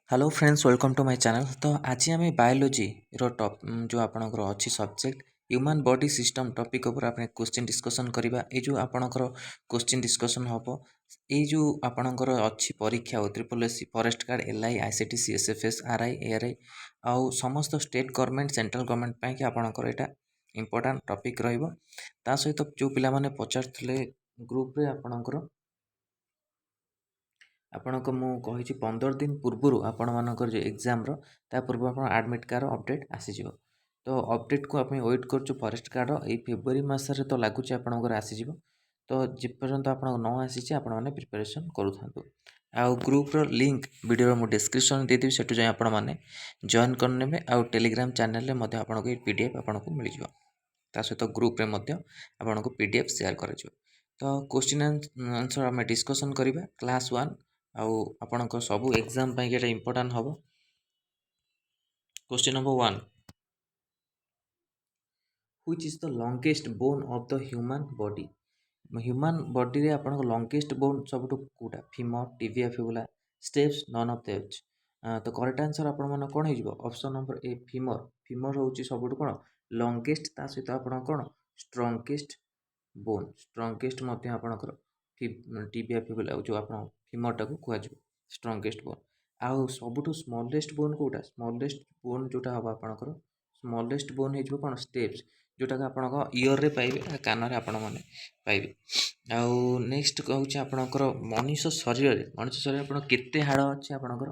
Hello friends welcome to my channel. तो आज आम बायोलोजी टॉप जो आपणकर अच्छी subject human body system topic ऊपर आप क्वेश्चन डिस्कशन करवा। ये जो आपणकर क्वेश्चन डिस्कशन हम ये जो आपणकर अच्छी परीक्षा हो triple forest guard LI ICTC SFS RI ARI आउ समस्त स्टेट गवर्नमेंट सेंट्रल गवर्नमेंट पाई आपणकर यहाँ इंपोर्टाट टॉपिक रहा सहित जो पिलाने पचारे ग्रुप रे आपणकर ଆପଣଙ୍କ ମୁଁ କହିଛି 15 ଦିନ ପୂର୍ବରୁ ଆପଣମାନଙ୍କର ଯେଉଁ ଏକ୍ଜାମ୍ର ତା ପୂର୍ବରୁ ଆପଣ ଆଡ଼ମିଟ୍ କାର୍ଡ଼ର ଅପଡ଼େଟ୍ ଆସିଯିବ। ତ ଅପଡ଼େଟ୍କୁ ଆମେ ୱେଟ୍ କରୁଛୁ ଫରେଷ୍ଟ ଗାର୍ଡ଼ର ଏଇ ଫେବୃଆରୀ ମାସରେ ତ ଲାଗୁଛି ଆପଣଙ୍କର ଆସିଯିବ। ତ ଯେପର୍ଯ୍ୟନ୍ତ ଆପଣଙ୍କ ନ ଆସିଛି ଆପଣମାନେ ପ୍ରିପାରେସନ୍ କରୁଥାନ୍ତୁ। ଆଉ ଗ୍ରୁପ୍ର ଲିଙ୍କ୍ ଭିଡ଼ିଓର ମୁଁ ଡିସ୍କ୍ରିପ୍ସନ୍ ଦେଇଦେବି, ସେଠୁ ଯାଇ ଆପଣମାନେ ଜଏନ୍ କରିନେବେ। ଆଉ ଟେଲିଗ୍ରାମ ଚ୍ୟାନେଲରେ ମଧ୍ୟ ଆପଣଙ୍କୁ ଏଇ PDF ଆପଣଙ୍କୁ ମିଳିଯିବ। ତା ସହିତ ଗ୍ରୁପ୍ରେ ମଧ୍ୟ ଆପଣଙ୍କୁ PDF ସେୟାର କରାଯିବ। ତ କ୍ୱେଶ୍ଚିନ୍ ଆନ୍ସର୍ ଆମେ ଡିସ୍କସନ୍ କରିବା କ୍ଲାସ୍ 1 ଆଉ ଆପଣଙ୍କ ସବୁ ଏକ୍ଜାମ୍ ପାଇଁ ଏଇଟା ଇମ୍ପୋର୍ଟାଣ୍ଟ ହେବ। Question number 1, which is the longest bone of the human body. Human ବଡିରେ ଆପଣଙ୍କ ଲଙ୍ଗେଷ୍ଟ ବୋନ୍ ସବୁଠୁ କେଉଁଟା? Femur, tibia fibula, stapes, none of these. ତ କରେକ୍ଟ ଆନ୍ସର୍ ଆପଣମାନେ କ'ଣ ହେଇଯିବ? ଅପସନ୍ ନମ୍ବର ଏ ଫିମର। ଫିମର ହେଉଛି ସବୁଠୁ କ'ଣ ଲଙ୍ଗେଷ୍ଟ, ତା ସହିତ ଆପଣଙ୍କ କ'ଣ ଷ୍ଟ୍ରଙ୍ଗେଷ୍ଟ ବୋନ୍। ଷ୍ଟ୍ରଙ୍ଗେଷ୍ଟ ମଧ୍ୟ ଆପଣଙ୍କର ଟିବିଆ ଫିବୁଲା ଯେଉଁ ଆପଣ ଫିମରଟାକୁ କୁହାଯିବ ଷ୍ଟ୍ରଙ୍ଗେଷ୍ଟ ବୋନ୍। ଆଉ ସବୁଠୁ ସ୍ମଲେଷ୍ଟ ବୋନ୍ କେଉଁଟା? ସ୍ମଲେଷ୍ଟ ବୋନ୍ ଯେଉଁଟା ହେବ ଆପଣଙ୍କର ସ୍ମଲେଷ୍ଟ ବୋନ୍ ହେଇଯିବ କ'ଣ ଷ୍ଟେପ୍ସ, ଯେଉଁଟାକି ଆପଣଙ୍କ ଇୟର୍ରେ ପାଇବେ, କାନରେ ଆପଣମାନେ ପାଇବେ। ଆଉ ନେକ୍ସଟ ହେଉଛି ଆପଣଙ୍କର ମଣିଷ ଶରୀରରେ ଆପଣ କେତେ ହାଡ଼ ଅଛି? ଆପଣଙ୍କର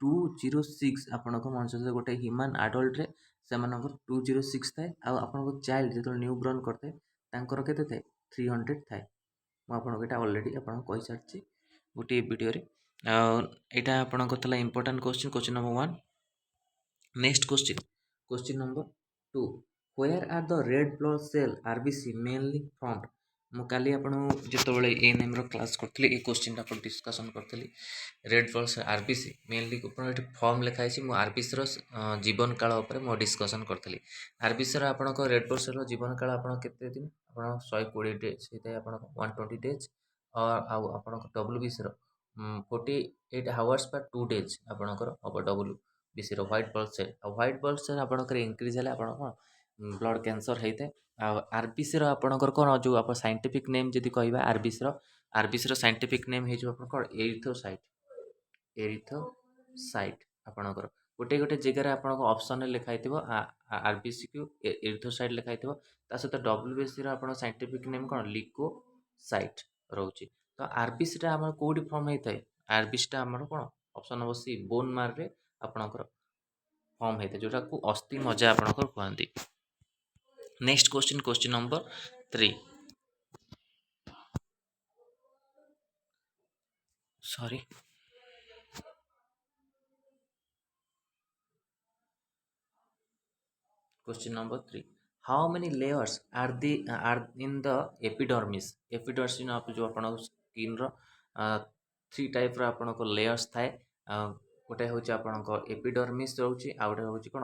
206 ଆପଣଙ୍କ ମଣିଷ ଶରୀରରେ ଗୋଟେ ହ୍ୟୁମାନ୍ ଆଡଲ୍ଟରେ ସେମାନଙ୍କର 206 ଥାଏ। ଆଉ ଆପଣଙ୍କ ଚାଇଲ୍ଡ ଯେତେବେଳେ ନ୍ୟୁ ବର୍ନ କରିଥାଏ ତାଙ୍କର କେତେ ଥାଏ? 300 ଥାଏ। ମୁଁ ଆପଣଙ୍କୁ ଏଇଟା ଅଲରେଡ଼ି ଆପଣଙ୍କୁ କହିସାରିଛି ଗୋଟିଏ ଭିଡ଼ିଓରେ। ଆଉ ଏଇଟା ଆପଣଙ୍କର ଥିଲା important question number 1। Next question number 2, where are the red blood cell RBC mainly formed. ମୁଁ କାଲି ଆପଣଙ୍କୁ ଯେତେବେଳେ ଏଏନ୍ଏମ୍ର କ୍ଲାସ୍ କରିଥିଲି ଏ କ୍ୱେଶ୍ଚିନ୍ଟା ଆପଣ ଡିସ୍କସନ୍ କରିଥିଲି। Red blood cell RBC mainly ଏଠି ଫର୍ମ ଲେଖା ହେଇଛି। ମୁଁ ଆରବିସିର ଜୀବନ କାଳ ଉପରେ ମୁଁ ଡିସ୍କସନ୍ କରିଥିଲି। ଆରବିସିର ଆପଣଙ୍କ ରେଡ୍ ବ୍ଲଡ୍ ସେଲ୍ର ଜୀବନ କାଳ ଆପଣ କେତେ ଦିନ? ଆପଣ 120 ଡେଜ୍ ହେଇଥାଏ, ଆପଣଙ୍କ 120 ଡେଜ୍। ଆଉ ଆପଣଙ୍କ ଡବ୍ଲ୍ୟୁବିସିର 48 ଆୱାର୍ସ ବା 2 ଡେଜ୍ ଆପଣଙ୍କର ହେବ ଡବ୍ଲ୍ୟୁବିସିର ହ୍ୱାଇଟ୍ ବ୍ଲଡ୍ ସେଲ୍। ଆଉ ହ୍ୱାଇଟ୍ ବ୍ଲଡ୍ ସେଲ୍ ଆପଣଙ୍କର ଇନକ୍ରିଜ୍ ହେଲେ ଆପଣ କ'ଣ ବ୍ଲଡ୍ କ୍ୟାନ୍ସର ହେଇଥାଏ। ଆଉ ଆରବିସିର ଆପଣଙ୍କର କ'ଣ ଯେଉଁ ଆପଣ ସାଇଣ୍ଟିଫିକ୍ ନେମ୍ ଯଦି କହିବା ଆରବିସିର ସାଇଣ୍ଟିଫିକ୍ ନେମ୍ ହେଇଯିବ ଆପଣ କ'ଣ ଏରିଥୋସାଇଟ୍ ଆପଣଙ୍କର ଗୋଟେ ଜାଗାରେ ଆପଣଙ୍କ ଅପସନ୍ରେ ଲେଖା ହେଇଥିବ ଆରବିସିକୁ ଏରିଥୋସାଇଟ୍ ଲେଖା ହେଇଥିବ। ତା ସହିତ ଡବ୍ଲ୍ୟୁବିସିର ଆପଣଙ୍କ ସାଇଣ୍ଟିଫିକ୍ ନେମ୍ କ'ଣ ଲିକୋସାଇଟ୍ ରହୁଛି। ତ ଆରବିସିଟା ଆମର କେଉଁଠି ଫର୍ମ ହେଇଥାଏ? ଆରବିସିଟା ଆମର କ'ଣ ଅପସନ୍ ନମ୍ବର ସି ବୋନ୍ ମାର୍ରେ ଆପଣଙ୍କର ଫର୍ମ ହେଇଥାଏ, ଯେଉଁଟାକୁ ଅସ୍ଥି ମଜ୍ଜା ଆପଣଙ୍କର କୁହନ୍ତି। Next question number 3, Question number 3. How many layers are in the epidermis? Epidermis जो आपण स्किन रो 3 टाइप रो आपण को लेयर्स थाए। गोटे होची आपण को एपिडर्मिस रहउची, आ गोटे होची कोन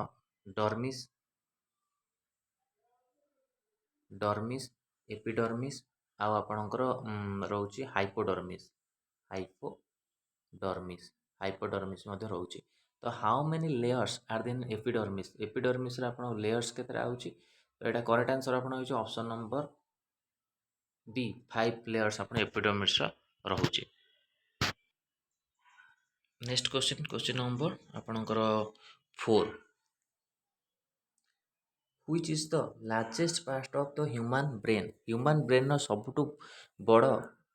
डर्मिस एपिडर्मिस आ आपणकर रहउची हाइपोडर्मिस मध्ये रहउची। तो how many layers are in epidermis? Epidermis रे आपण लेयर्स केते आउची? तो एटा करेक्ट आंसर आपण होची ऑप्शन नंबर बी 5 लेयर्स आपण एपिडर्मिस रा रहउची। नेक्स्ट क्वेश्चन नंबर आपणकर 4, which is the largest part of the human brain? Human brain रो सबुठु बड़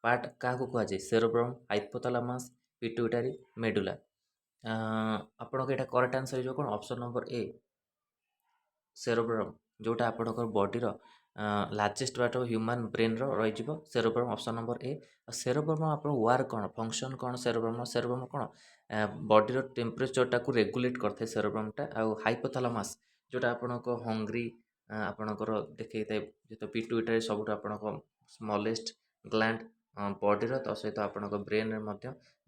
पार्ट काको कुआ जाय? Cerebrum, hypothalamus, pituitary, medulla. आपनको एटा करेक्ट आंसर हो कोन ऑप्शन नंबर ए सेरेब्रम, जोटा आपणकर बॉडीर largest part of human brain रही cerebrum option number A. Cerebrum आप वर्क कौन फंक्शन कौन? सेरेब्रम कौन बॉडीर टेम्परेचर टाक रेगुलेट करते सेरेब्रमटा। आउ हाइपोथैलेमस जोटा आपणक हंग्री आपणकर देखै जो पिट्यूटरी सब स्मॉलेस्ट ग्लैंड बॉडीर, तो सहित आपणक ब्रेन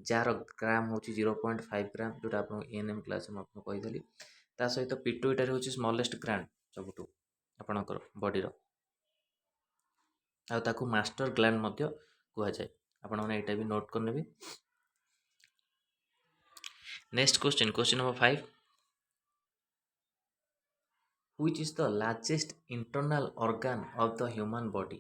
जार ग्राम हो 0.5 ग्राम, जोटा आप एएनएम क्लास में कही। ता सहित पिट्यूटरी हूँ स्मॉलेस्ट ग्लैंड सबुठु आपणकर बॉडीर, आ ताकू मास्टर ग्लैंड कहुए। आपण मैंने यहाँ भी नोट करने। Next question number 5, which is the largest internal organ of the human body?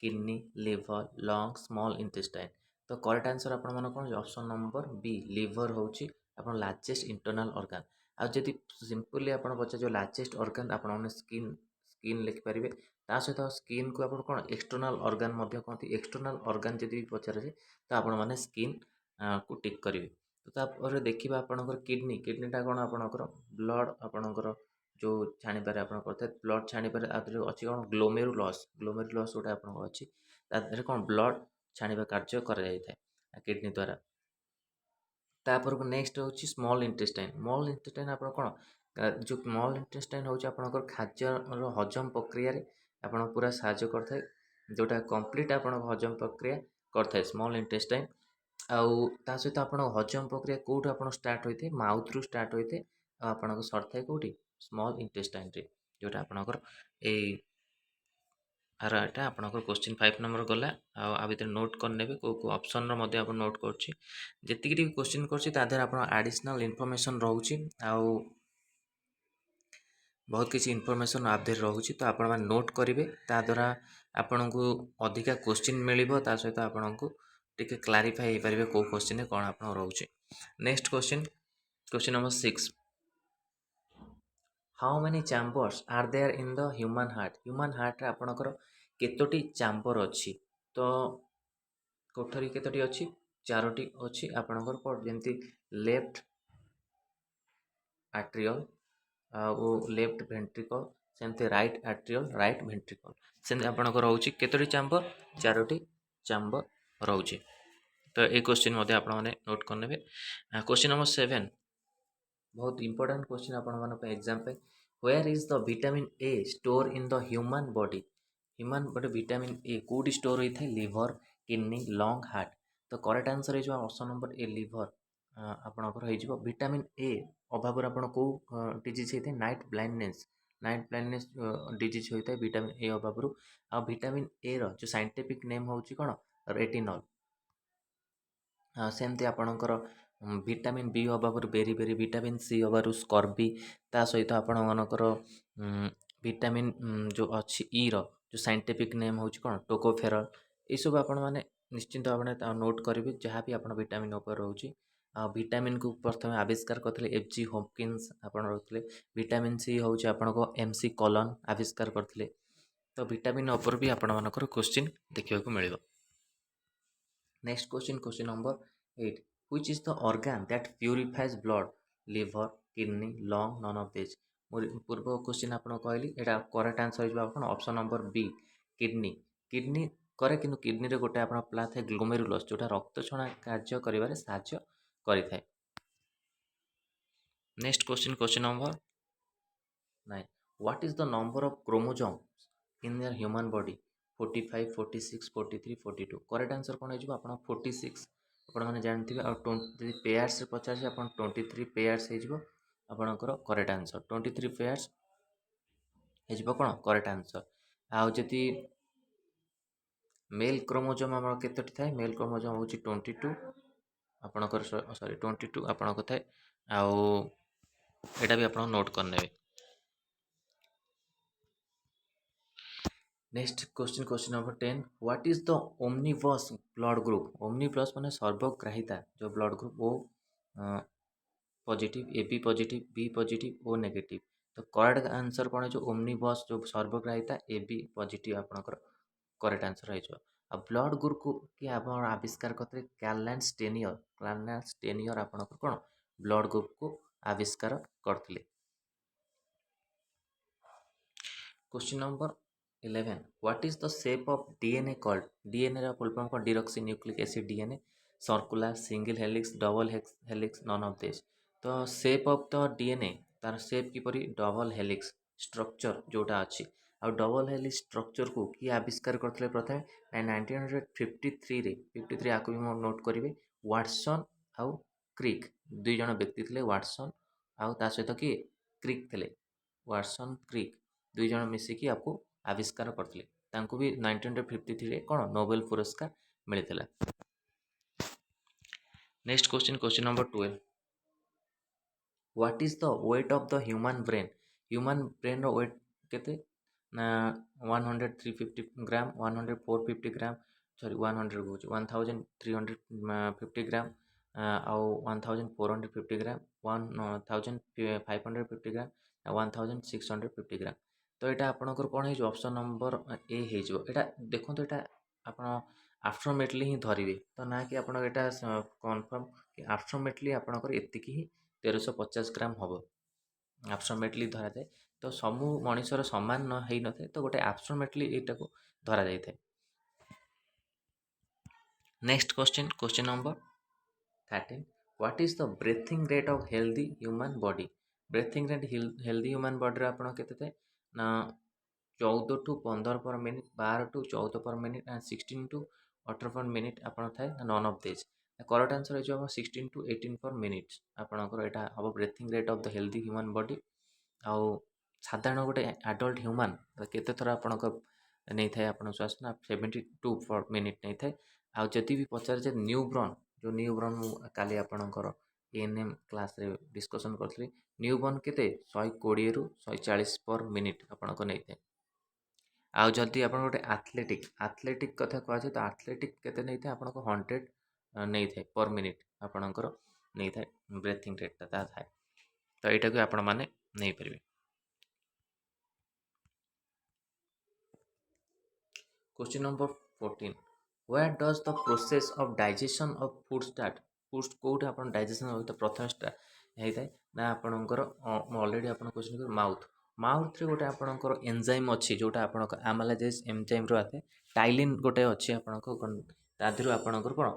Kidney, liver, lung, small intestine. तो करेक्ट आंसर आपण मन कोन ऑप्शन नंबर बी लिवर होची आपण लार्जेस्ट इंटरनल ऑर्गन। आ जदि सिंपली आपण पचा जो लार्जेस्ट ऑर्गन आपण माने स्किन लिखि परिबे ता सहित स्किन को आपण कोन एक्सटर्नल ऑर्गन मध्ये कहती एक्सटर्नल ऑर्गन जदि पचारे तो आपण माने स्किन को टिक करिवे। तो तापर देखिबा आपणकर किडनी किडनीटा कोन आपणकर ब्लड आपणकर जो छाणीपारे आप ब्लड छाणीपारे अच्छी कौन ग्लोमेरुलस गोटे आप अच्छी कौन ब्लड छाणीबा कार्य कर किडनी द्वारा। तापर नेक्स्ट हूँ स्मॉल इंटेस्टाइन आप कौन जो स्मॉल इंटेस्टाइन हूँ आप खाद्यर हजम प्रक्रिया आप पूरा साहाଯ୍य करता है जोटा कंप्लीट आप हजम प्रक्रिया करता है स्मॉल इंटेस्टाइन। आउ ता सहित आप हजम प्रक्रिया कौटू आप स्टार्ट होते माउथ रु स्टार्ट होते आपन सर थाए कौटी स्मॉल इंटेस्टाइन रे जोटा आपनकर ए आर एटा आपनकर क्वेश्चन 5 नंबर गला आ भितर नोट कर नेबे को ऑप्शन रो मध्ये आपण नोट करछि जेतिकि क्वेश्चन करछि ता देर आपण एडिशनल इन्फॉर्मेशन रहउछि आउ बहुत किसी इन्फॉर्मेशन आप देर रहउछि तो आपण मान नोट करिवे ता द्वारा आपण को अधिका क्वेश्चन मिलिबो ता सहित आपण को टिके क्लैरिफाई हे परिबे को क्वेश्चन कोन आपण रहउछि। Next question number 6, how many chambers are there in the human heart रे आपणकर केतोटी चैम्बर अच्छी तो कोठरी केतोटी अच्छी चारोटी अच्छी आपणकर जेमती लेफ्ट आट्रियल वो लेफ्ट भेंट्रिकल सेमती राइट आट्रियल राइट भेंट्रिकल सेमती आपणकर रहउछि केतोटी चैम्बर चारोटी चैम्बर रहउछि। तो ये क्वेश्चन मध्ये आपण माने नोट करनेबे। क्वेश्चन नंबर 7 बहुत इंपोर्टेंट क्वेश्चन आपण मान एग्जाम पे where is the vitamin A store in the human body vitamin A कोडी स्टोर होई थाए लिवर किडनी लंग हार्ट। तो करेक्ट आंसर है ऑप्शन नंबर ए लिवर आपणकर हो विटामिन ए अभाव आपण को डिजीज होता है नाइट ब्लाइंडनेस डिजीज होता है विटामिन ए अभाव आ विटामिन ए रो जो साइंटिफिक नेम होची कोन रेटिनॉल सेमती आपणकर विटामिन बी अभाव बेरी विटामिन सी अभाव स्कर्बी ता सहित आपण मानकर विटामिन जो अच्छी ई रो जो साइंटिफिक नेम होची कोन टोकोफेरल ये सब आपण माने निश्चिंत भाव नोट करेंगे जहाँ भी आप विटामिन उपर रोचे विटामिन को प्रथम आविष्कार करते एफ.जी. हॉपकिंस आपण रोते विटामिन सी हूँ आपको एम.सी. कॉलन आविष्कार करते। तो विटामिन उपर भी आपण मानकर क्वेश्चन देखा मिल। Next question number 8, which is the organ that purifies blood? Liver, kidney, lung, none of these। पूर्व क्वेश्चन आपन कहली एटा करेक्ट आंसर हो आपन ऑप्शन नंबर बी किडनी करे किंतु किडनी रे गोटे आपन प्ला थाए ग्लोमेरुलस जोटा रक्त छणा कार्य करिवारे साहाय्य करिथाए। Next question number 9, what is the number of chromosomes in your human body? 45 46 43 42 correct answer कौन हो आप 46 आपने जानते हैं और पेयर्स पचार आप 23 पेयर्स होकर करेक्ट आंसर 23 पेयर्स हो कौन करेक्ट आंसर। आउ जदि मेल क्रोमोजोम आम केतोटी थाए मेल क्रोमोजोम हूँ 22 आपणकर सॉरी 22 आपणक थाए आउ एटा भी आप नोट करने। Next question number 10, what is the omnivorous blood group? Omnivorous माने सर्वग्राहिता जो blood group O positive A B positive B positive O negative. तो करेक्ट आंसर कौन है ओमनिवस जो सर्वग्राहिता ए बी पॉजिटिव आपनकर करेक्ट आंसर है। आ ब्लड ग्रुप को कि आप आविष्कार करते कार्लैंड स्टेनियर आपनकर कौन ब्लड ग्रुप को आविष्कार करते। Question number 11, what is the shape of DNA called? DNA रा फुल फॉर्म कौन deoxy nucleic acid DNA circular single helix double helix none of this. तो शेप ऑफ द डीएनए तार शेप किपरि डबल हेलिक्स स्ट्रक्चर जोटा अच्छी आ double helix structure को किए आविष्कार करते प्रथम 1953 रे 53 आपको भी नोट करेंगे वाटसन आउ क्रिक दुई जन व्यक्ति थे वाटसन आउ ता सहित किए क्रिक थे वाटसन क्रिक दुई जन मिसिकी आपको आविष्कार करते तांको भी 1953 रे कौन नोबेल पुरस्कार मिलता। Next question number 12, What is the weight of the human brain? Human brain ର weight କେତେ ନା 100 350 ଗ୍ରାମ 100 450 ଗ୍ରାମ ସରି 100 କହୁଛି 1350 ଗ୍ରାମ ଆଉ 1450 ଗ୍ରାମ 1550 ଗ୍ରାମ 1650 ଗ୍ରାମ। ତ ଏଇଟା ଆପଣଙ୍କର କ'ଣ ହେଇଯିବ ଅପସନ୍ ନମ୍ବର ଏ ହେଇଯିବ। ଏଇଟା ଦେଖନ୍ତୁ ଏଇଟା ଆପଣ ଆପ୍ରୋକ୍ସିମେଟଲି ହିଁ ଧରିବେ ତ ନା କି ଆପଣ ଏଇଟା କନଫର୍ମ ଆପ୍ରୋକ୍ସିମେଟଲି ଆପଣଙ୍କର ଏତିକି ହିଁ 1350 ଗ୍ରାମ ହେବ ଆପ୍ରୋକ୍ସିମେଟଲି ଧରାଯାଏ। ତ ସବୁ ମଣିଷର ସମାନ ନ ହେଇନଥାଏ ତ ଗୋଟେ ଆପ୍ରୋକ୍ସିମେଟଲି ଏଇଟାକୁ ଧରାଯାଇଥାଏ। Next question number 13 What is the breathing rate of healthy human body? breathing rate healthy human bodyରେ ଆପଣ କେତେ ଥାଏ ନା 14 to 15 per minute 12 to 14 per minute and 16 to 18 per minute ଆପଣ ଥାଏ none of these। Correct answer ହେଇଯିବ ଆମର 16 to 18 per minute ଆପଣଙ୍କର ଏଇଟା ହେବ breathing rate of the healthy human body. ଆଉ ସାଧାରଣ ଗୋଟେ ଆଡଲ୍ଟ ହ୍ୟୁମାନ୍ କେତେ ଥର ଆପଣଙ୍କ ନେଇଥାଏ ଆପଣ ଶ୍ୱାସ ନା 72 per minute ନେଇଥାଏ। ଆଉ ଯଦି ବି ପଚାରେ ଯେ ନ୍ୟୁବ୍ରନ୍ ଯେଉଁ ନ୍ୟୁବ୍ରନ୍ ମୁଁ କାଲି ଆପଣଙ୍କର ଏଏନ୍ଏମ୍ କ୍ଲାସ୍ରେ ଡିସ୍କସନ୍ କରିଥିଲି ନ୍ୟୁବର୍ନ କେତେ 120ରୁ 140 per minute ଆପଣଙ୍କ ନେଇଥାଏ। ଆଉ ଯଦି ଆପଣ ଗୋଟେ ଆଥଲେଟିକ୍ କଥା କୁହାଯାଏ ତ ଆଥଲେଟିକ୍ କେତେ ନେଇଥାଏ ଆପଣଙ୍କ 100 ନେଇଥାଏ per minute ଆପଣଙ୍କର ନେଇଥାଏ ବ୍ରେଥିଂ ରେଟ୍ଟା ତାହା ଥାଏ। ତ ଏଇଟାକୁ ଆପଣମାନେ ନେଇପାରିବେ। Question number 14 Where does the process of digestion of food start? Food କେଉଁଠି ଆପଣ ଡାଇଜେସନ୍ ହେବ ତ ପ୍ରଥମେ ହେଇଥାଏ ନା ଆପଣଙ୍କର ମୁଁ ଅଲରେଡ଼ି ଆପଣ କ୍ୱେଶ୍ଚନ୍ କଲି ମାଉଥ୍ରେ ଗୋଟେ ଆପଣଙ୍କର ଏନ୍ଜାଇମ୍ ଅଛି ଯେଉଁଟା ଆପଣଙ୍କ ଆମାଲାଜେସ୍ ଏନ୍ଜାଇମ୍ରୁ ଆସେ ଟାଇଲିନ୍ ଗୋଟେ ଅଛି ଆପଣଙ୍କ ତା ଦେହରୁ ଆପଣଙ୍କର କ'ଣ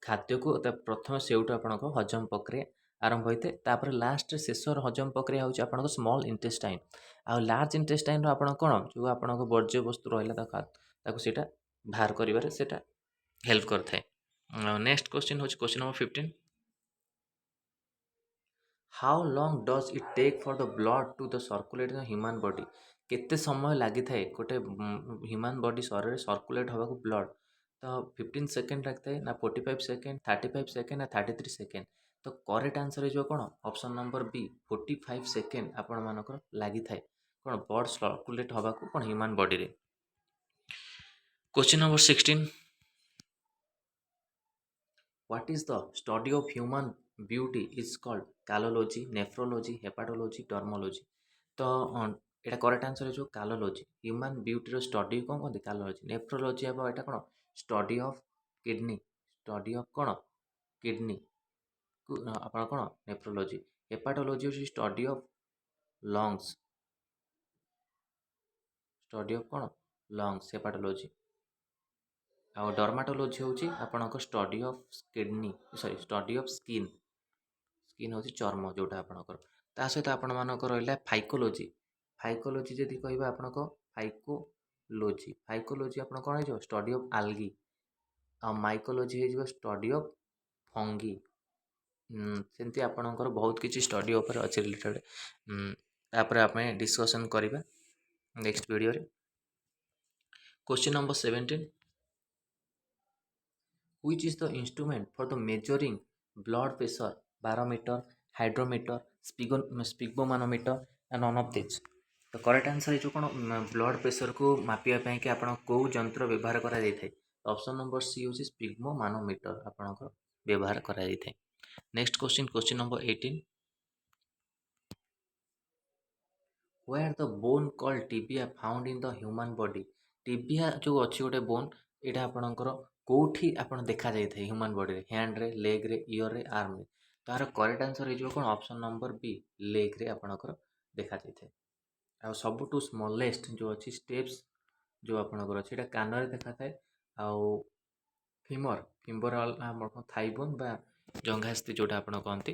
ଖାଦ୍ୟକୁ ପ୍ରଥମେ ସେଇଠୁ ଆପଣଙ୍କ ହଜମ ପ୍ରକ୍ରିୟା ଆରମ୍ଭ ହୋଇଥାଏ। ତାପରେ ଲାଷ୍ଟରେ ଶେଷର ହଜମ ପ୍ରକ୍ରିୟା ହେଉଛି ଆପଣଙ୍କ ସ୍ମଲ୍ ଇଣ୍ଟେଷ୍ଟାଇନ୍। ଆଉ ଲାର୍ଜ ଇଣ୍ଟେଷ୍ଟାଇନ୍ର ଆପଣ କ'ଣ ଯେଉଁ ଆପଣଙ୍କ ବର୍ଜ୍ୟବସ୍ତୁ ରହିଲା ତାକୁ ସେଇଟା ବାହାର କରିବାରେ ସେଇଟା ହେଲ୍ପ କରିଥାଏ। ନେକ୍ସଟ କ୍ୱେଶ୍ଚିନ୍ ହେଉଛି question number 15 How long does it take for the blood to the circulate in the human body? କେତେ ସମୟ ଲାଗିଥାଏ ଗୋଟେ ହ୍ୟୁମାନ୍ ବଡି ଶରୀରରେ ସର୍କୁଲେଟ୍ ହେବାକୁ ବ୍ଲଡ଼ ତ 15 ସେକେଣ୍ଡ ଲାଗିଥାଏ ନା 45 ସେକେଣ୍ଡ 35 ସେକେଣ୍ଡ ନା 33 ସେକେଣ୍ଡ। ତ କରେକ୍ଟ ଆନ୍ସର ହେଇଯିବ କ'ଣ ଅପସନ୍ ନମ୍ବର ବି 45 ସେକେଣ୍ଡ ଆପଣମାନଙ୍କର ଲାଗିଥାଏ କ'ଣ ବ୍ଲଡ଼ ସର୍କୁଲେଟ୍ ହେବାକୁ କ'ଣ human ବଡ଼ିରେ। Question number 16 What is the study of human beauty is called? Calology, nephrology, hepatology, dermology। ତ ଏଇଟା କରେକ୍ଟ ଆନ୍ସର ହେଇଯିବ କାଲୋଲୋଜି। ହ୍ୟୁମାନ୍ ବ୍ୟୁଟିର ଷ୍ଟଡି କ'ଣ କହନ୍ତି କାଲୋଲୋଜି। ନେଫ୍ରୋଲୋଜି ହେବ ଏଇଟା କ'ଣ ଷ୍ଟଡି ଅଫ୍ କିଡନୀ କ'ଣ କିଡନୀକୁ ଆପଣ କ'ଣ ନେଫ୍ରୋଲୋଜି। ହେପାଟୋଲୋଜି ହେଉଛି ଷ୍ଟଡି ଅଫ୍ ଲଙ୍ଗସ୍ କ'ଣ ଲଙ୍ଗସ୍ ହେପାଟୋଲୋଜି। ଆଉ ଡର୍ମାଟୋଲୋଜି ହେଉଛି ଆପଣଙ୍କ study of study of skin ହେଉଛି ଚର୍ମ ଯେଉଁଟା ଆପଣଙ୍କର। ତା ସହିତ ଆପଣମାନଙ୍କ ରହିଲା ଫାଇକୋଲୋଜି ଯଦି କହିବା ଆପଣଙ୍କ ଫାଇକୋଲୋଜି ଆପଣ କ'ଣ ହେଇଯିବ ଷ୍ଟଡି ଅଫ୍ ଆଲଗି। ଆଉ ମାଇକୋଲୋଜି ହେଇଯିବ ଷ୍ଟଡି ଅଫ୍ ଫଙ୍ଗି। ସେମିତି ଆପଣଙ୍କର ବହୁତ କିଛି ଷ୍ଟଡି ଉପରେ ଅଛି ରିଲେଟେଡ଼ ତାପରେ ଆମେ ଡିସ୍କସନ୍ କରିବା ନେକ୍ସଟ ଭିଡ଼ିଓରେ। Question number 17 Which is the instrument for the measuring blood pressure? barometer, hydrometer, sphygmomanometer and none of these। ତ କରେକ୍ଟ ଆନ୍ସର ହେଇଯିବ କ'ଣ ବ୍ଲଡ଼ ପ୍ରେସରକୁ ମାପିବା ପାଇଁକି ଆପଣ କେଉଁ ଯନ୍ତ୍ର ବ୍ୟବହାର କରାଯାଇଥାଏ। ଅପସନ୍ ନମ୍ବର ସି ହେଉଛି ସ୍ପିଗ୍ମୋମାନୋମିଟର ଆପଣଙ୍କର ବ୍ୟବହାର କରାଯାଇଥାଏ। Next question number 18 Where the bone called tibia found in the human body? ଟିବିଆ ଯେଉଁ ଅଛି ଗୋଟେ ବୋନ୍ ଏଇଟା ଆପଣଙ୍କର କେଉଁଠି ଆପଣ ଦେଖାଯାଇଥାଏ ହ୍ୟୁମାନ୍ ବଡ଼ିରେ ହ୍ୟାଣ୍ଡରେ ଲେଗ୍ରେ ଇୟର୍ରେ ଆର୍ମରେ। ତାର କରେକ୍ଟ ଆନ୍ସର ହେଇଯିବ କ'ଣ ଅପସନ୍ ନମ୍ବର ବି ଲେଗ୍ରେ ଆପଣଙ୍କର ଦେଖାଯାଇଥାଏ। ଆଉ ସବୁଠୁ ସ୍ମଲେଷ୍ଟ ଯେଉଁ ଅଛି ଷ୍ଟେପ୍ସ ଯେଉଁ ଆପଣଙ୍କର ଅଛି ଏଇଟା କାନରେ ଦେଖାଥାଏ। ଆଉ ଫିମ୍ବର ଆମର ଥାଇବୋନ୍ ବା ଜଙ୍ଘାସ୍ଥି ଯେଉଁଟା ଆପଣ କହନ୍ତି।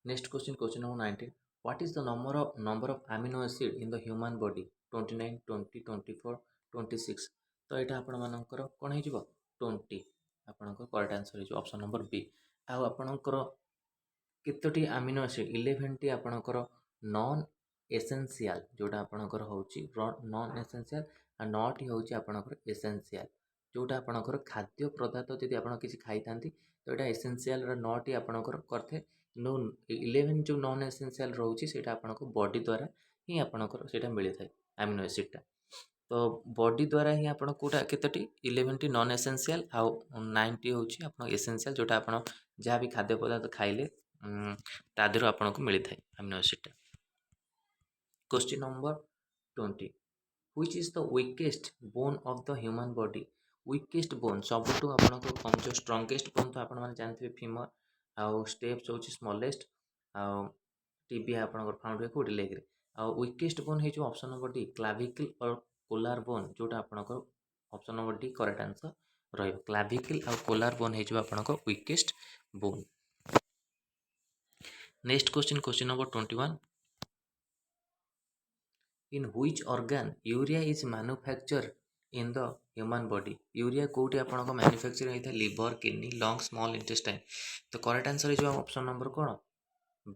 Next question number 19 What is the number of amino acid in the human body? 29 20 24 26। ତ ଏଇଟା ଆପଣମାନଙ୍କର କ'ଣ ହେଇଯିବ 20 ଆପଣଙ୍କର କରେକ୍ଟ ଆନ୍ସର ହେଇଯିବ ଅପସନ୍ ନମ୍ବର ବି। ଆଉ ଆପଣଙ୍କର କେତୋଟି ଆମିନୋ ଆସିଡ୍ 11ଟି ଆପଣଙ୍କର ନନ୍ ଏସେନ୍ସିଆଲ୍ ଯେଉଁଟା ଆପଣଙ୍କର ହେଉଛି ନନ୍ ଏସେନ୍ସିଆଲ୍ ଆଉ 9ଟି ହେଉଛି ଆପଣଙ୍କର ଏସେନ୍ସିଆଲ୍। जोटा आपणकर खाद्य पदार्थ जदि आप किसी खाई था तो यहाँ एसेंशियल 9टी आपणकर करते नो 11 जो नॉन एसेंशियल रोचे से आपको बॉडी द्वारा ही आपणकर से मिलता है अमीनो एसिडटा तो बॉडी द्वारा ही आप कौटा केतोटी 11टी नॉन एसेंशियल आउ 9टी हूँ आप एसेंशियल जोटा आप जहाँ भी खाद्य पदार्थ खाइले तादेह आपको मिलता है अमीनो एसिडटा। Question number 20 which is the weakest bone of the human body weakest bone सबुठ आपको कम जो स्ट्रंगेस्ट बोन तो आप जानते हैं फीमर आउ स्टेप्स हूँ स्मॉलेस्ट आउ टीबी आप फाउंड हुए कौटे लेग रे आउ वीकेस्ट बोन हो ऑप्शन नंबर डी क्लाविकल और कोलार बोन जोटा आपको option number D correct answer रही क्लाविकल आउ कोलार बोन हो आपको weakest bone. Next question question number 21 in which organ urea is manufactured in the human body urea कोटी आपन मैन्युफैक्चर होता है liver kidney lung small intestine तो करेक्ट आंसर हो ऑप्शन नंबर कौन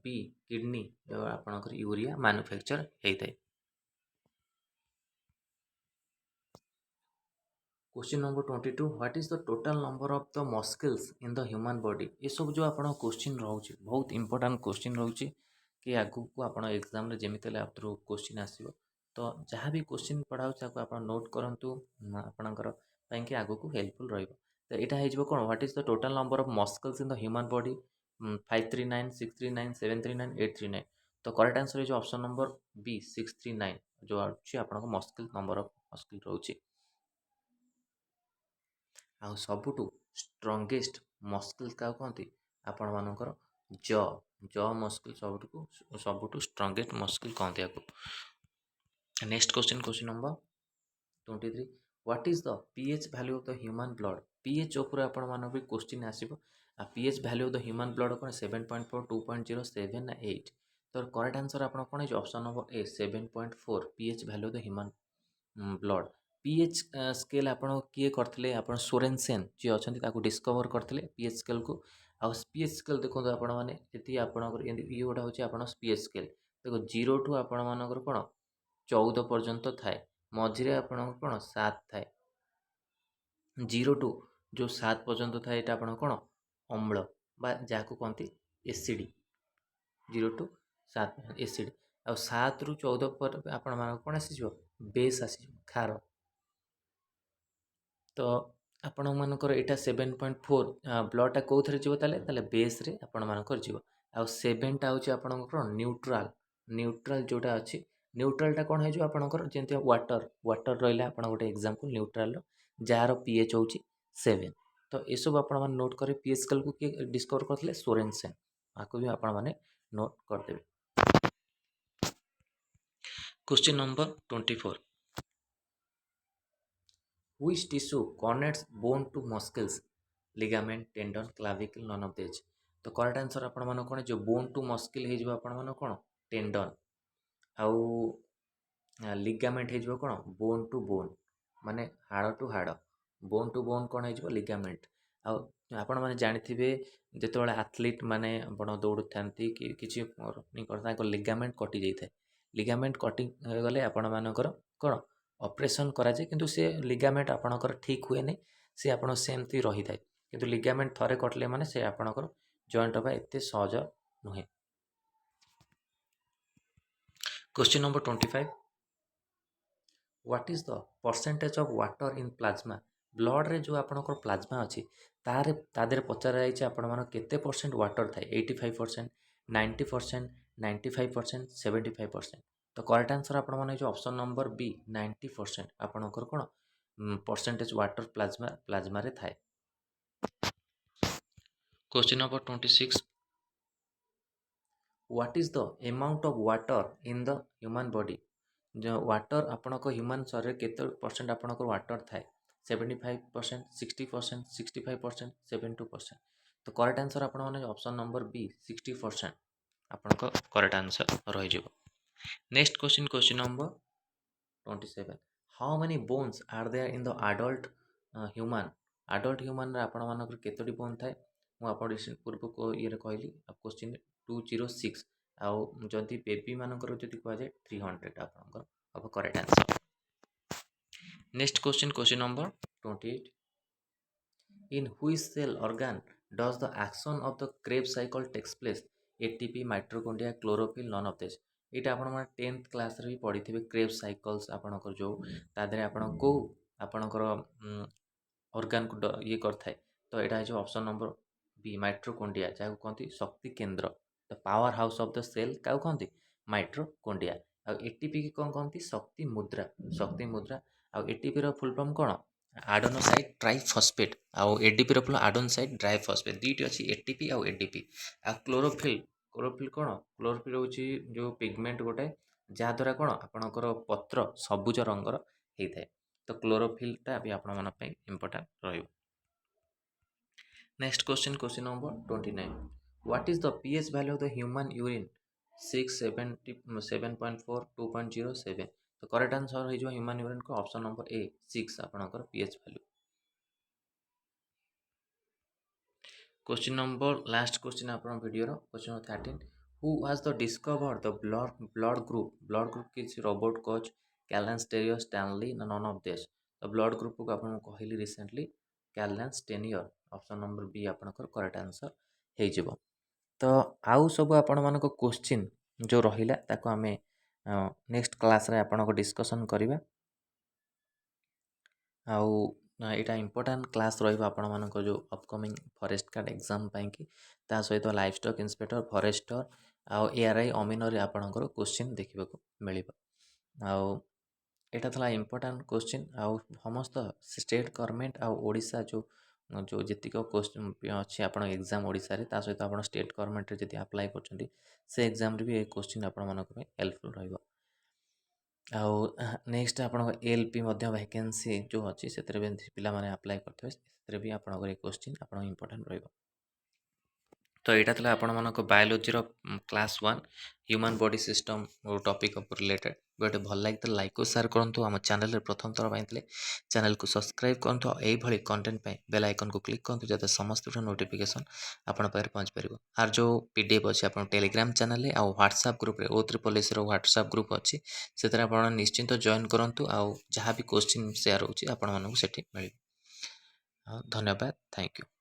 बी किडनी आपनकर यूरिया मैन्युफैक्चर होता है। Question number 22 what is the total number of the muscles in the human body ये सब जो आप क्वेश्चन रोचे बहुत इंपोर्टेंट क्वेश्चन रोचे कि आगू को आप एग्जाम जमीती आप क्वेश्चन आसो तो जहाँ भी क्वेश्चन पढ़ाऊँ आप नोट करूँ आपंकर कि आगू को हेल्पफुल रही तो यहाँ हो कौन what is the total number of muscles in the human body 539 639 739 839 तो करेक्ट आंसर हो ऑप्शन नंबर बी 639 जो अच्छी आप मस्कल नंबर ऑफ मस्कल रोचे आ सबुठु स्ट्रंगेस्ट मस्कल क्या कहते आपण मानकर ज ज मस्कल सबुठु स्ट्रंगेस्ट मस्कल कहते आपको। Next question question number 23 what is the pH value of the human blood pH ऊपर आपण मान भी क्वेश्चन आसीबो आ pH value of the human blood कोन 7.4 2.0 7 ना 8 तो करेक्ट आंसर आपण कोन है option number A 7.4 pH value of the human blood pH scale आपण किए करथिले आपण सोरेनसेन जी अछंती ताको डिस्कवर करथिले पीएच स्केल को आ पीएच स्केल देखो आपण माने जति आपण ये गोटा होची आपण पीएच स्केल देखो 0 टू आपण मानकर कोन 14 पर्यंत थाए मझिरे आपण कोन 7 थाए 0 टू जो 7 पर्यंत थाए एटा आपण कोन अम्ल बा जाको कहती एसिड 0 टू 7 एसिड आ 7 रु 14 पर आपण मान कोन आसी बेस आसी खार तो आपण मानकर एटा 7.4 ब्लडटा कौन जीव ताले बेस रे आपण मानकर जीव आ 7 टा होची आपणकर न्यूट्रल न्यूट्रल जोटा अच्छी न्यूट्रलटा कौन है आपणकर जेंति वाटर वाटर रहिला आपण गोटे एग्जांपल न्यूट्रल जार पीएच होची 7 तो ये सब आपण मान नोट करे पीएच स्केल को किए डिस्कवर करथिले सोरेनसेन आको भी आपण माने नोट कर देबे। Question number 24 Which tissue connects bone to muscles, ligament, tendon, clavicle, none of these? तो करेक्ट आंसर आपण मान कोन जो बोन टू मस्किल हे आपण मान कोन टेंडन आउ लिगामेंट हे कोन बोन टू बोन माने हाड़ टू हाड़ बोन टू बोन कोन हे लिगामेंट आउ आपण माने जानिथिबे जेतेबेले एथलीट माने आपण दौड़ थांती कि किछि रनिंग करता लिगामेंट कटि जाइथाय लिगामेंट कटि गले आपण मानकर कोन ऑपरेशन करा जाए किंतु से लिगामेंट आपणकर ठीक हुए नहीं सी आपण सेमती रही थाए किंतु लिगामेंट थरे कटले माने से आपणकर जॉइंट हवा एते सहज नुहे। Question number 25 what is the percentage of water in plasma blood रे जो आपणकर प्लाज्मा अच्छी तारे तादेर पचार जाइए आपण मान केते परसेंट वाटर थाए 85% 90% 95% 75% तो करेक्ट आंसर आपण माने जो ऑप्शन नंबर बी 90% आपणकर कोन परसेंटेज वाटर प्लाज्मा प्लाज्मा रे थाए। Question number 26 what is the amount of water in the human body जो वाटर आपणक ह्यूमन शरीर केते परसेंट आपणकर वाटर थाए 75% 60% 65% 72% तो करेक्ट आंसर आपण माने ऑप्शन नंबर बी 60% आपणक करेक्ट आंसर रही जिवो। Next question question number 27 how many bones are there in the adult human रे आपण मानकर केतोटी बोन थाए मु आपण रिसेंट पूर्व को ये कहली क्वेश्चन 206 आउ जदि बेबी मानकर जदि कह जाए 300 आपणकर अब correct answer. Next question question number 28 In which cell organ does the action of the Krebs cycle takes place? ATP, mitochondria, chlorophyll, none of this. ଏଇଟା ଆପଣମାନେ 10th କ୍ଲାସ୍ରେ ବି ପଢ଼ିଥିବେ କ୍ରେବ୍ ସାଇକଲ୍ସ ଆପଣଙ୍କର ଯେଉଁ ତା ଦେହରେ ଆପଣ କେଉଁ ଆପଣଙ୍କର ଅର୍ଗାନକୁ ଇଏ କରିଥାଏ ତ ଏଇଟା ହେଉଛି ଅପସନ୍ ନମ୍ବର ବି ମାଇଟ୍ରୋକଣ୍ଡିଆ ଯାହାକୁ କହନ୍ତି ଶକ୍ତି କେନ୍ଦ୍ର the power house of the cell କାହାକୁ କହନ୍ତି ମାଇଟ୍ରୋକଣ୍ଡିଆ ଆଉ ଏଟିପି କି କ'ଣ କହନ୍ତି ଶକ୍ତି ମୁଦ୍ରା ଆଉ ଏଟିପିର ଫୁଲ୍ ଫର୍ମ କ'ଣ ଆଡୋନୋସାଇଟ୍ ଟ୍ରାଇଫସ୍ଫେଟ୍ ଆଉ ଏଡିପିର ଫୁଲ୍ ଆଡୋନୋସାଇଟ୍ ଡ୍ରାଇଫସ୍ଫେଟ୍ ଦୁଇଟି ଅଛି ଏଟିପି ଆଉ ଏଡିପି ଆଉ କ୍ଲୋରୋଫିଲ୍ କ'ଣ କ୍ଲୋରୋଫିଲ୍ ହେଉଛି ଯେଉଁ ପିଗମେଣ୍ଟ ଗୋଟେ ଯାହାଦ୍ୱାରା କ'ଣ ଆପଣଙ୍କର ପତ୍ର ସବୁଜ ରଙ୍ଗର ହେଇଥାଏ ତ କ୍ଲୋରୋଫିଲ୍ଟା ବି ଆପଣମାନଙ୍କ ପାଇଁ ଇମ୍ପୋର୍ଟାଣ୍ଟ ରହିବ next question number 29 what is the pH value of the human urine 670 7.4 2.07 ତ କରେକ୍ଟ ଆନ୍ସର ହେଇଯିବ ହ୍ୟୁମାନ୍ ୟୁରିନ୍କୁ ଅପସନ୍ ନମ୍ବର ଏ 6 ଆପଣଙ୍କର pH value question number last question आपन वीडियो रो question number 13 who was the discover the blood group किस Robert Koch Karl स्टेरियो Stanley none of this the blood group को आपन कहली recently Karl Steiner option number B आपनकर correct answer हे जिवो तो आउ सब आपण मानको क्वेश्चन जो रहिला ताको हमें नेक्स्ट क्लास रे आपन को डिस्कशन करिवा आउ ଏଇଟା ଇମ୍ପୋର୍ଟାଣ୍ଟ କ୍ଲାସ୍ ରହିବ ଆପଣମାନଙ୍କ ଯେଉଁ ଅପକମିଂ ଫରେଷ୍ଟ ଗାର୍ଡ଼ ଏକ୍ଜାମ୍ ପାଇଁକି ତା ସହିତ ଲାଇଫ୍ ଷ୍ଟକ୍ ଇନ୍ସପେକ୍ଟର ଫରେଷ୍ଟର ଆଉ ଏଆର୍ଆଇ ଅମିନରେ ଆପଣଙ୍କର କୋଶ୍ଚିନ୍ ଦେଖିବାକୁ ମିଳିବ ଆଉ ଏଇଟା ଥିଲା ଇମ୍ପୋର୍ଟାଣ୍ଟ କୋଶ୍ଚିନ୍ ଆଉ ସମସ୍ତ ଷ୍ଟେଟ୍ ଗଭର୍ଣ୍ଣମେଣ୍ଟ ଆଉ ଓଡ଼ିଶା ଯେଉଁ ଯେତିକ ଅଛି ଆପଣ ଏକ୍ଜାମ୍ ଓଡ଼ିଶାରେ ତା ସହିତ ଆପଣ ଷ୍ଟେଟ୍ ଗଭର୍ଣ୍ଣମେଣ୍ଟରେ ଯଦି ଆପ୍ଲାଏ କରୁଛନ୍ତି ସେ ଏକ୍ଜାମ୍ରେ ବି ଏ କୋଶ୍ଚିନ୍ ଆପଣମାନଙ୍କ ପାଇଁ ହେଲ୍ପଫୁଲ୍ ରହିବ ଆଉ ନେକ୍ସଟ ଆପଣଙ୍କ ଏଲ୍ପି ମଧ୍ୟ ଭ୍ୟାକେନ୍ସି ଯେଉଁ ଅଛି ସେଥିରେ ବି ପିଲାମାନେ ଆପ୍ଲାଏ କରିଥିବେ ସେଥିରେ ବି ଆପଣଙ୍କର ଏ କୋଶ୍ଚିନ୍ ଆପଣଙ୍କ ଇମ୍ପୋର୍ଟାଣ୍ଟ ରହିବ ତ ଏଇଟା ଥିଲା ଆପଣମାନଙ୍କ ବାୟୋଲୋଜିର class 1 human body system topic of related ଗୋଟେ ଭଲ ଲାଗିଥିଲେ ଲାଇକ୍ ଓ ସେୟାର କରନ୍ତୁ ଆମ ଚ୍ୟାନେଲରେ ପ୍ରଥମ ଥର ପାଇଁ ଥିଲେ ଚ୍ୟାନେଲକୁ ସବସ୍କ୍ରାଇବ୍ କରନ୍ତୁ ଆଉ ଏଇଭଳି କଣ୍ଟେଣ୍ଟ ପାଇଁ ବେଲ୍ ଆଇକନ୍କୁ କ୍ଲିକ୍ କରନ୍ତୁ ଯାতে ସମସ୍ତଙ୍କର ନୋଟିଫିକେସନ୍ ଆପଣ ପାଖରେ ପହଞ୍ଚିପାରିବ ଆର ଯେଉଁ PDF ଅଛି ଆପଣ ଟେଲିଗ୍ରାମ ଚ୍ୟାନେଲରେ ଆଉ ହ୍ୱାଟ୍ସଆପ୍ ଗ୍ରୁପରେ O3 ହ୍ୱାଟ୍ସଆପ୍ ଗ୍ରୁପ୍ ଅଛି ସେଥିରେ ଆପଣ ନିଶ୍ଚିନ୍ତ ଜଏନ୍ କରନ୍ତୁ ଆଉ ଯାହା ବି କୋଶ୍ଚିନ୍ ସେୟାର ହେଉଛି ଆପଣମାନଙ୍କୁ ସେଠି ମିଳିବ ଧନ୍ୟବାଦ ଥ୍ୟାଙ୍କ ୟୁ